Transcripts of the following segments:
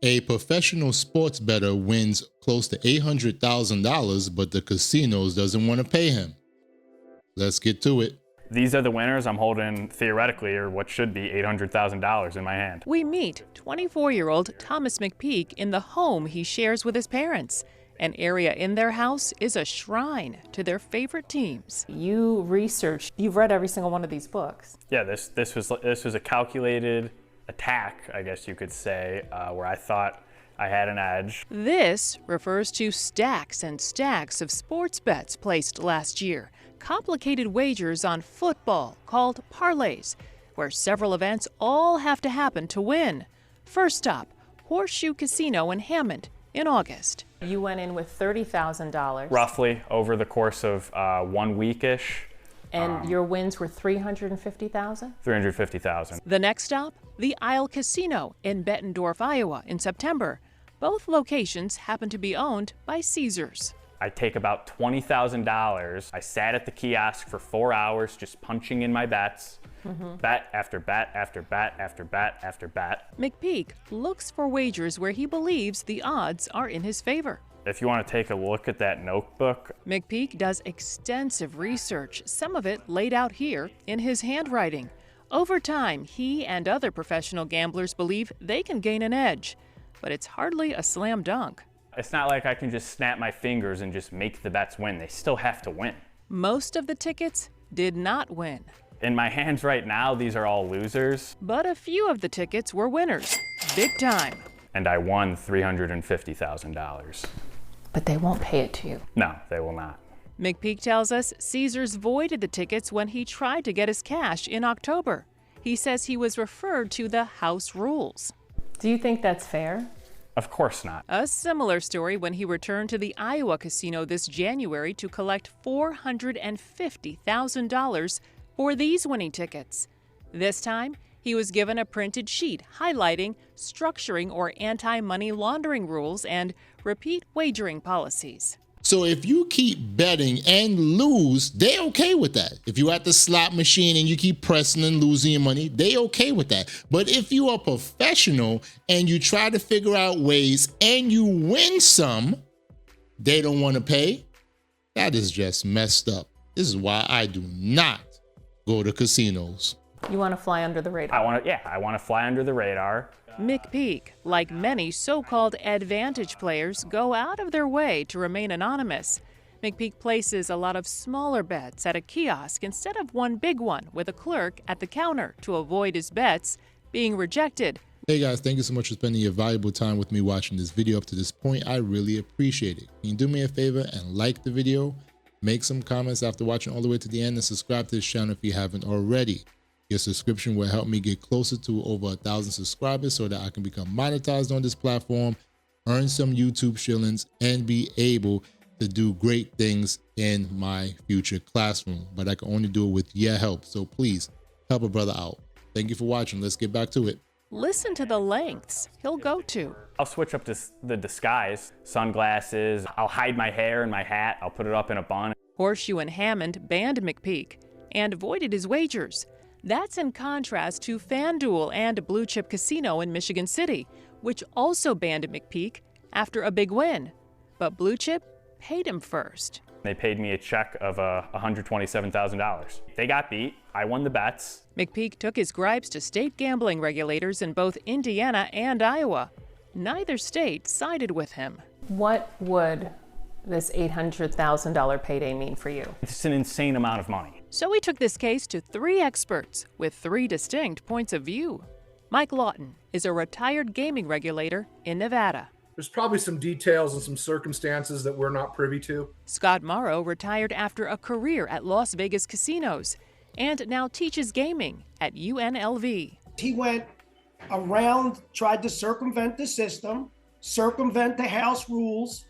A professional sports bettor wins close to $800,000, but the casinos doesn't want to pay him. Let's get to it. These are the winners. I'm holding, theoretically, or what should be $800,000 in my hand. We meet 24-year-old Thomas McPeak in the home he shares with his parents. An area in their house is a shrine to their favorite teams. You researched, you've read every single one of these books. Yeah, this was a calculated attack, I guess you could say, where I thought I had an edge. This refers to stacks and stacks of sports bets placed last year. Complicated wagers on football called parlays, where several events all have to happen to win. First stop, Horseshoe Casino in Hammond in August. You went in with $30,000. Roughly over the course of 1 week-ish. And your wins were $350,000? $350,000. The next stop, the Isle Casino in Bettendorf, Iowa in September. Both locations happen to be owned by Caesars. I take about $20,000. I sat at the kiosk for 4 hours just punching in my bets. Bet after bet after bet after bet after bet. McPeak looks for wagers where he believes the odds are in his favor. If you want to take a look at that notebook, McPeak does extensive research, some of it laid out here in his handwriting. Over time, he and other professional gamblers believe they can gain an edge, but it's hardly a slam dunk. it's not like I can just snap my fingers and just make the bets win. They still have to win. Most of the tickets did not win. In my hands right now, these are all losers. But a few of the tickets were winners, big time. And I won $350,000. But they won't pay it to you. No, they will not. McPeak tells us Caesars voided the tickets when he tried to get his cash in October. He says he was referred to the house rules. Do you think that's fair? Of course not. A similar story when he returned to the Iowa casino this January to collect $450,000 for these winning tickets. This time, he was given a printed sheet highlighting structuring or anti-money laundering rules and repeat wagering policies. So if you keep betting and lose, they okay with that. If you're at the slot machine and you keep pressing and losing your money, they okay with that. But if you are a professional and you try to figure out ways and you win some, they don't want to pay. That is just messed up. This is why I do not go to casinos. You want to fly under the radar? I want to fly under the radar. McPeak, like many so-called advantage players, go out of their way to remain anonymous. McPeak places a lot of smaller bets at a kiosk instead of one big one with a clerk at the counter to avoid his bets being rejected. Hey guys, thank you so much for spending your valuable time with me watching this video up to this point. I really appreciate it. Can you do me a favor and like the video? Make some comments after watching all the way to the end and subscribe to this channel if you haven't already. Your subscription will help me get closer to over 1,000 subscribers so that I can become monetized on this platform, earn some YouTube shillings, and be able to do great things in my future classroom. But I can only do it with your help. So please help a brother out. Thank you for watching. Let's get back to it. Listen to the lengths he'll go to. I'll switch up to the disguise, sunglasses. I'll hide my hair in my hat. I'll put it up in a bun. Horseshoe and Hammond banned McPeak and voided his wagers. That's in contrast to FanDuel and Blue Chip Casino in Michigan City, which also banned McPeak after a big win. But Blue Chip paid him first. They paid me a check of $127,000. They got beat. I won the bets. McPeak took his gripes to state gambling regulators in both Indiana and Iowa. Neither state sided with him. What would this $800,000 payday mean for you? It's an insane amount of money. So we took this case to 3 experts with 3 distinct points of view. Mike Lawton is a retired gaming regulator in Nevada. There's probably some details and some circumstances that we're not privy to. Scott Morrow retired after a career at Las Vegas casinos and now teaches gaming at UNLV. He went around, tried to circumvent the system, circumvent the house rules,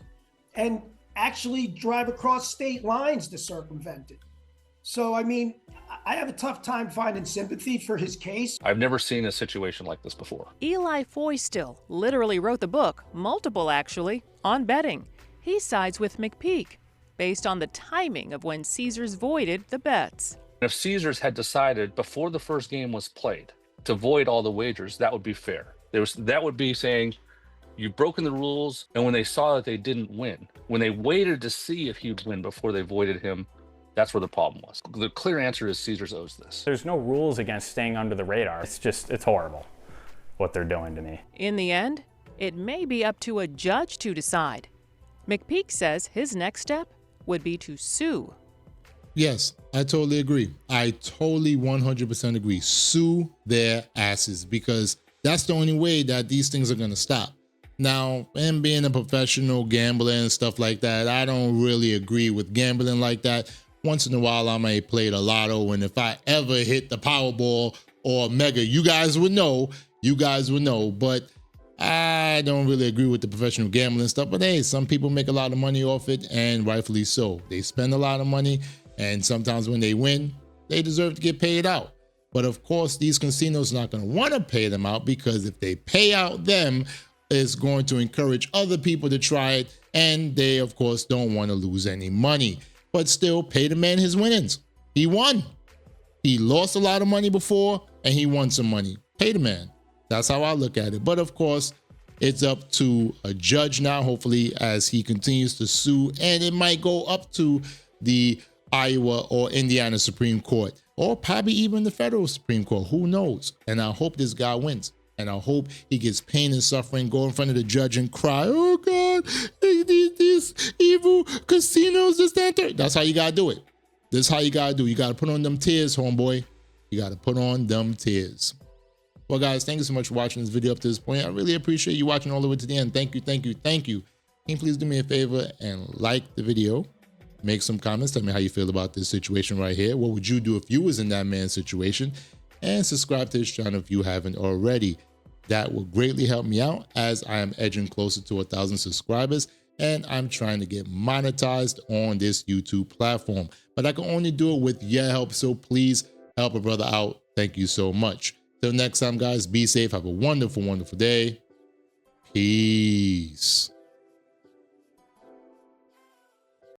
and actually drive across state lines to circumvent it. So, I mean, I have a tough time finding sympathy for his case. I've never seen a situation like this before. Eli Foystill literally wrote the book, multiple actually, on betting. He sides with McPeak, based on the timing of when Caesars voided the bets. If Caesars had decided before the first game was played to void all the wagers, that would be fair. That would be saying, You've broken the rules. And when they saw that they didn't win, when they waited to see if he'd win before they voided him, that's where the problem was. The clear answer is Caesars owes this. There's no rules against staying under the radar. It's horrible what they're doing to me. In the end, it may be up to a judge to decide. McPeak says his next step would be to sue. Yes, I totally agree. I totally 100% agree. Sue their asses, because that's the only way that these things are going to stop. Now, and being a professional gambler and stuff like that, I don't really agree with gambling like that. Once in a while, I may play the lotto, and if I ever hit the Powerball or Mega, you guys would know. But I don't really agree with the professional gambling stuff. But hey, some people make a lot of money off it, and rightfully so. They spend a lot of money, and sometimes when they win, they deserve to get paid out. But of course, these casinos are not going to want to pay them out, because if they pay out them, it's going to encourage other people to try it, and they, of course, don't want to lose any money. But still, pay the man his winnings. He won. He lost a lot of money before, and he won some money. Pay the man. That's how I look at it. But of course, it's up to a judge now, hopefully, as he continues to sue, and it might go up to the Iowa or Indiana Supreme Court, or probably even the federal Supreme Court. Who knows? And I hope this guy wins. And I hope he gets pain and suffering, go in front of the judge and cry, oh God, these evil casinos, this, that, that. That's how you gotta do it. This is how you gotta do it. You gotta put on them tears, homeboy. You gotta put on them tears. Well, guys, thank you so much for watching this video up to this point. I really appreciate you watching all the way to the end. Thank you. Can you please do me a favor and like the video? Make some comments. Tell me how you feel about this situation right here. What would you do if you was in that man's situation? And subscribe to this channel if you haven't already. That will greatly help me out, as I am edging closer to 1,000 subscribers, and I'm trying to get monetized on this YouTube platform. But I can only do it with your help, so please help a brother out. Thank you so much. Till next time, guys, be safe. Have a wonderful, wonderful day. Peace.